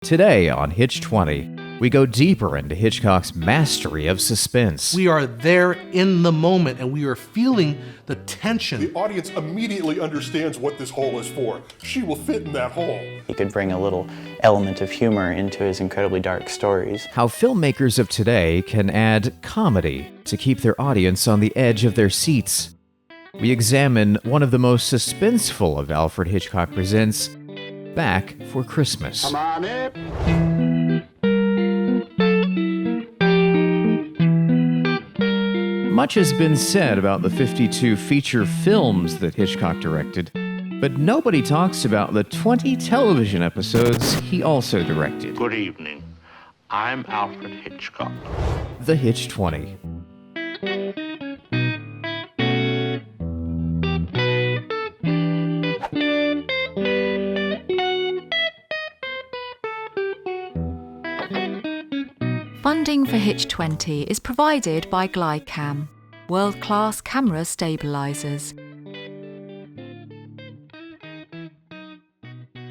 Today on Hitch20, we go deeper into Hitchcock's mastery of suspense. We are there in the moment and we are feeling the tension. The audience immediately understands what this hole is for. She will fit in that hole. He could bring a little element of humor into his incredibly dark stories. How filmmakers of today can add comedy to keep their audience on the edge of their seats. We examine one of the most suspenseful of Alfred Hitchcock Presents, Back for Christmas. Come on in. Much has been said about the 52 feature films that Hitchcock directed, but nobody talks about the 20 television episodes he also directed. Good evening. I'm Alfred Hitchcock. The Hitch20. Funding for Hitch20 is provided by GLIDECAM, world-class camera stabilizers,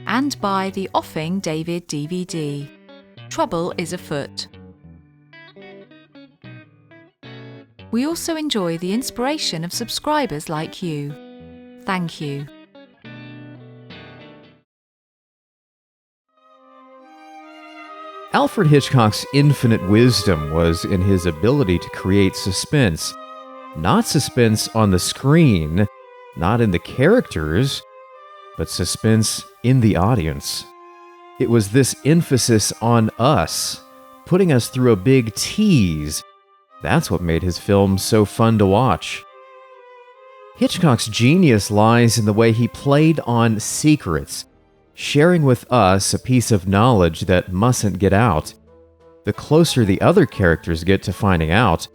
and by the Offing David DVD. Trouble is afoot. We also enjoy the inspiration of subscribers like you. Thank you. Alfred Hitchcock's infinite wisdom was in his ability to create suspense. Not suspense on the screen, not in the characters, but suspense in the audience. It was this emphasis on us, putting us through a big tease. That's what made his films so fun to watch. Hitchcock's genius lies in the way he played on secrets, sharing with us a piece of knowledge that mustn't get out. The closer the other characters get to finding out,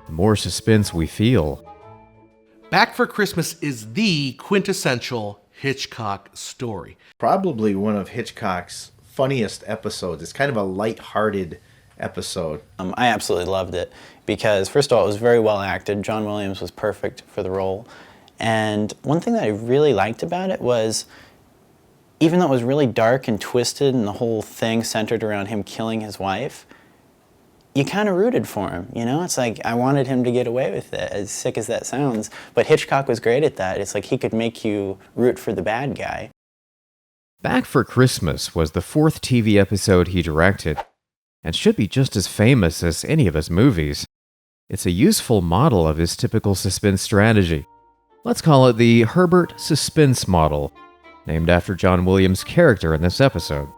the more suspense we feel. Back for Christmas is the quintessential Hitchcock story. Probably one of Hitchcock's funniest episodes. It's kind of a light-hearted episode. I absolutely loved it because, first of all, it was very well acted. John Williams was perfect for the role. And one thing that I really liked about it was, even though it was really dark and twisted and the whole thing centered around him killing his wife, you kind of rooted for him, you know? It's like, I wanted him to get away with it, as sick as that sounds. But Hitchcock was great at that. It's like he could make you root for the bad guy. Back for Christmas was the fourth TV episode he directed, and should be just as famous as any of his movies. It's a useful model of his typical suspense strategy. Let's call it the HERBERT suspense model, named after John Williams' character in this episode.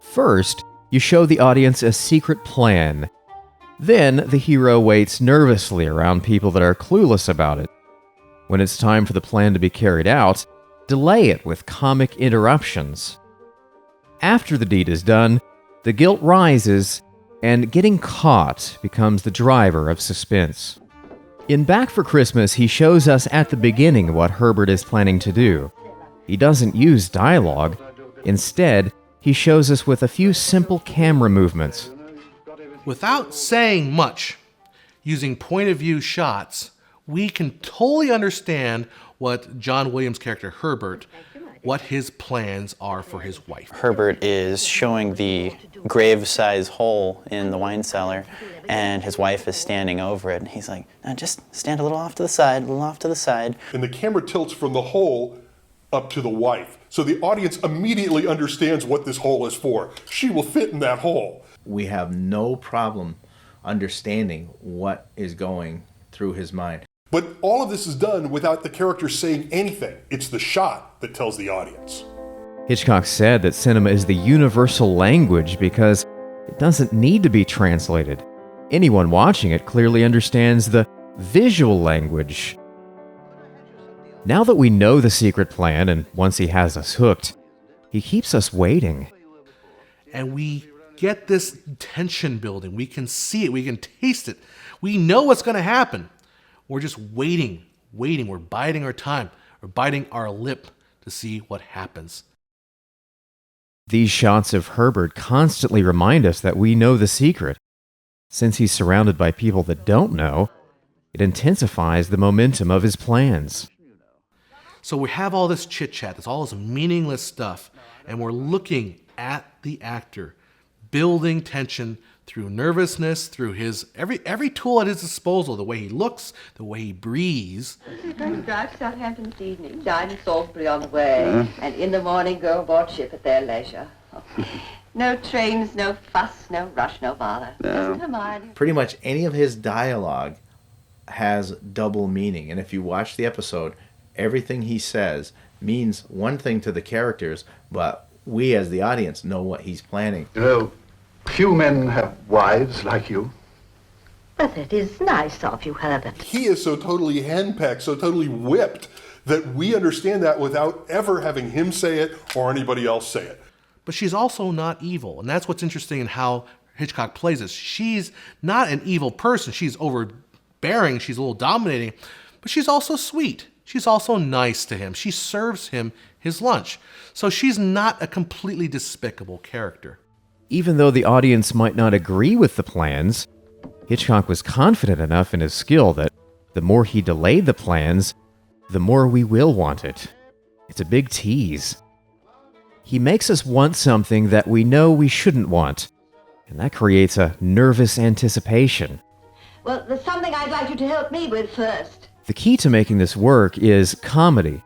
First, you show the audience a secret plan. Then, the hero waits nervously around people that are clueless about it. When it's time for the plan to be carried out, delay it with comic interruptions. After the deed is done, the guilt rises, and getting caught becomes the driver of suspense. In Back for Christmas, he shows us at the beginning what Herbert is planning to do. He doesn't use dialogue. Instead, he shows us with a few simple camera movements. Without saying much, using point-of-view shots, we can totally understand what John Williams' character Herbert, what his plans are for his wife. Herbert is showing the grave-size hole in the wine cellar, and his wife is standing over it, and he's like, "Now just stand a little off to the side, a little off to the side." And the camera tilts from the hole up to the wife. So the audience immediately understands what this hole is for. She will fit in that hole. We have no problem understanding what is going through his mind. But all of this is done without the character saying anything. It's the shot that tells the audience. Hitchcock said that cinema is the universal language because it doesn't need to be translated. Anyone watching it clearly understands the visual language. Now that we know the secret plan, and once he has us hooked, he keeps us waiting. And we get this tension building. We can see it. We can taste it. We know what's going to happen. We're just waiting. We're biding our time. We're biting our lip to see what happens. These shots of Herbert constantly remind us that we know the secret. Since he's surrounded by people that don't know, it intensifies the momentum of his plans. So we have all this chit-chat, this all this meaningless stuff, and we're looking at the actor, building tension through nervousness, through his every tool at his disposal, the way he looks, the way he breathes. We're going to drive to Southampton this evening, dine in Salisbury on the way, and in the morning go aboard ship at their leisure. No trains, no fuss, no rush, no bother. Doesn't Hermione? Pretty much any of his dialogue has double meaning. And if you watch the episode, everything he says means one thing to the characters, but we as the audience know what he's planning. You know, few men have wives like you. But it is nice of you, Herbert. He is so totally henpecked, so totally whipped, that we understand that without ever having him say it or anybody else say it. But she's also not evil, and that's what's interesting in how Hitchcock plays this. She's not an evil person. She's overbearing, she's a little dominating, but she's also sweet. She's also nice to him. She serves him his lunch. So she's not a completely despicable character. Even though the audience might not agree with the plans, Hitchcock was confident enough in his skill that the more he delayed the plans, the more we will want it. It's a big tease. He makes us want something that we know we shouldn't want, and that creates a nervous anticipation. Well, there's something I'd like you to help me with first. The key to making this work is comedy.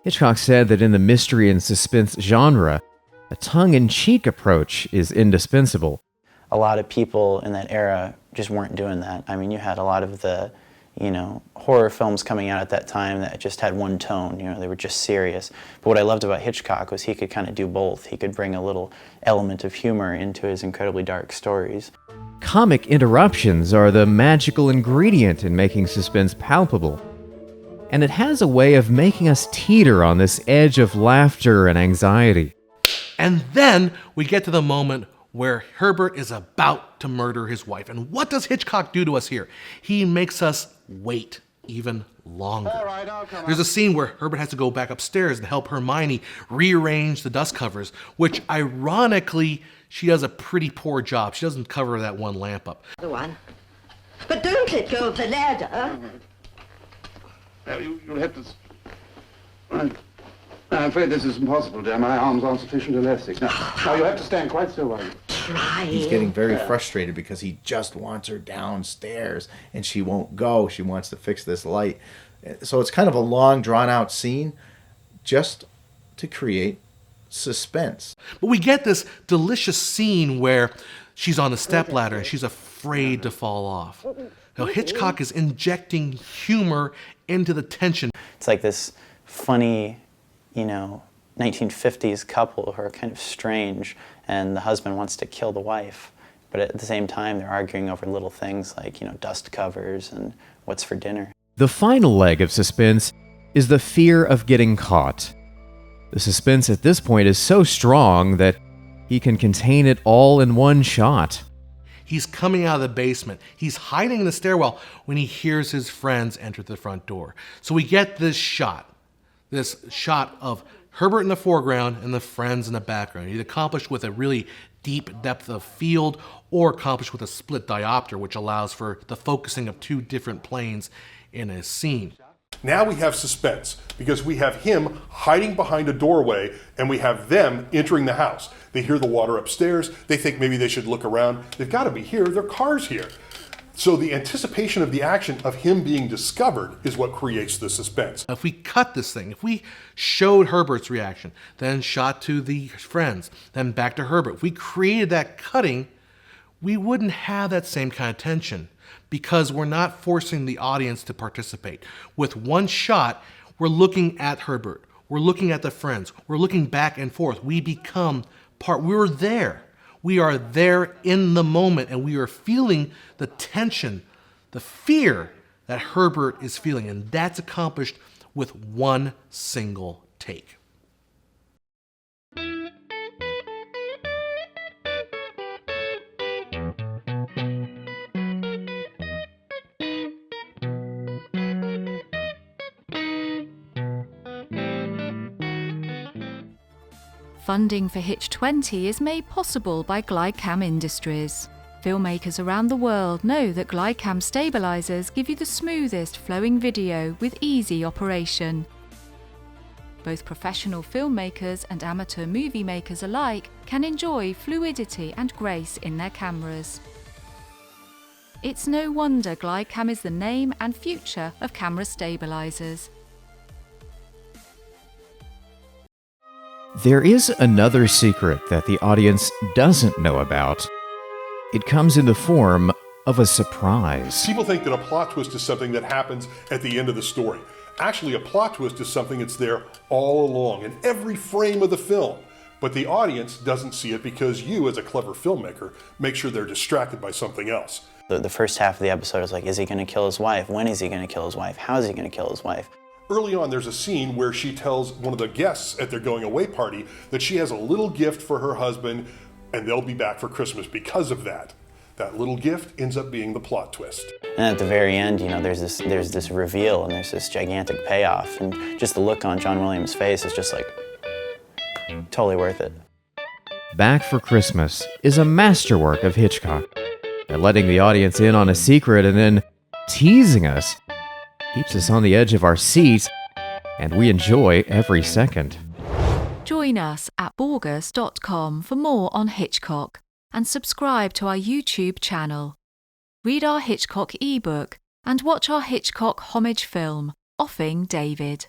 Hitchcock said that in the mystery and suspense genre, a tongue-in-cheek approach is indispensable. A lot of people in that era just weren't doing that. I mean, you had a lot of the, horror films coming out at that time that just had one tone, they were just serious. But what I loved about Hitchcock was he could kind of do both. He could bring a little element of humor into his incredibly dark stories. Comic interruptions are the magical ingredient in making suspense palpable. And it has a way of making us teeter on this edge of laughter and anxiety. And then we get to the moment where Herbert is about to murder his wife. And what does Hitchcock do to us here? He makes us wait even longer. All right, I'll come There's a scene where Herbert has to go back upstairs and help Hermione rearrange the dust covers, which ironically, she does a pretty poor job. She doesn't cover that one lamp up. The one. But don't let go of the ladder. You'll have to... I'm afraid this is impossible, dear. My arms aren't sufficient elastic. Now you'll have to stand quite still while you... He's getting very frustrated because he just wants her downstairs and she won't go. She wants to fix this light. So it's kind of a long, drawn-out scene just to create suspense. But we get this delicious scene where she's on the stepladder and she's afraid to fall off. Now, Hitchcock is injecting humor into the tension. It's like this funny, 1950s couple who are kind of strange, and the husband wants to kill the wife. But at the same time, they're arguing over little things like, dust covers and what's for dinner. The final leg of suspense is the fear of getting caught. The suspense at this point is so strong that he can contain it all in one shot. He's coming out of the basement. He's hiding in the stairwell when he hears his friends enter the front door. So we get this shot of Herbert in the foreground and the friends in the background. He's accomplished with a really deep depth of field or accomplished with a split diopter, which allows for the focusing of two different planes in a scene. Now we have suspense because we have him hiding behind a doorway and we have them entering the house. They hear the water upstairs. They think maybe they should look around. They've got to be here. Their car's here. So the anticipation of the action of him being discovered is what creates the suspense. If we cut this thing, if we showed Herbert's reaction, then shot to the friends, then back to Herbert, if we created that cutting, we wouldn't have that same kind of tension because we're not forcing the audience to participate. With one shot, we're looking at Herbert, we're looking at the friends, we're looking back and forth. We become part, we're there. We are there in the moment and we are feeling the tension, the fear that Herbert is feeling. And that's accomplished with one single take. Funding for Hitch20 is made possible by GLIDECAM Industries. Filmmakers around the world know that GLIDECAM stabilizers give you the smoothest flowing video with easy operation. Both professional filmmakers and amateur movie makers alike can enjoy fluidity and grace in their cameras. It's no wonder GLIDECAM is the name and future of camera stabilizers. There is another secret that the audience doesn't know about. It comes in the form of a surprise. People think that a plot twist is something that happens at the end of the story. Actually, a plot twist is something that's there all along, in every frame of the film. But the audience doesn't see it because you, as a clever filmmaker, make sure they're distracted by something else. The first half of the episode is like, is he going to kill his wife? When is he going to kill his wife? How is he going to kill his wife? Early on, there's a scene where she tells one of the guests at their going away party that she has a little gift for her husband and they'll be back for Christmas because of that. That little gift ends up being the plot twist. And at the very end, there's this reveal and there's this gigantic payoff, and just the look on John Williams' face is just like, totally worth it. Back for Christmas is a masterwork of Hitchcock. And letting the audience in on a secret and then teasing us keeps us on the edge of our seat, and we enjoy every second. Join us at borges.com for more on Hitchcock and subscribe to our YouTube channel. Read our Hitchcock ebook and watch our Hitchcock homage film, Offing David.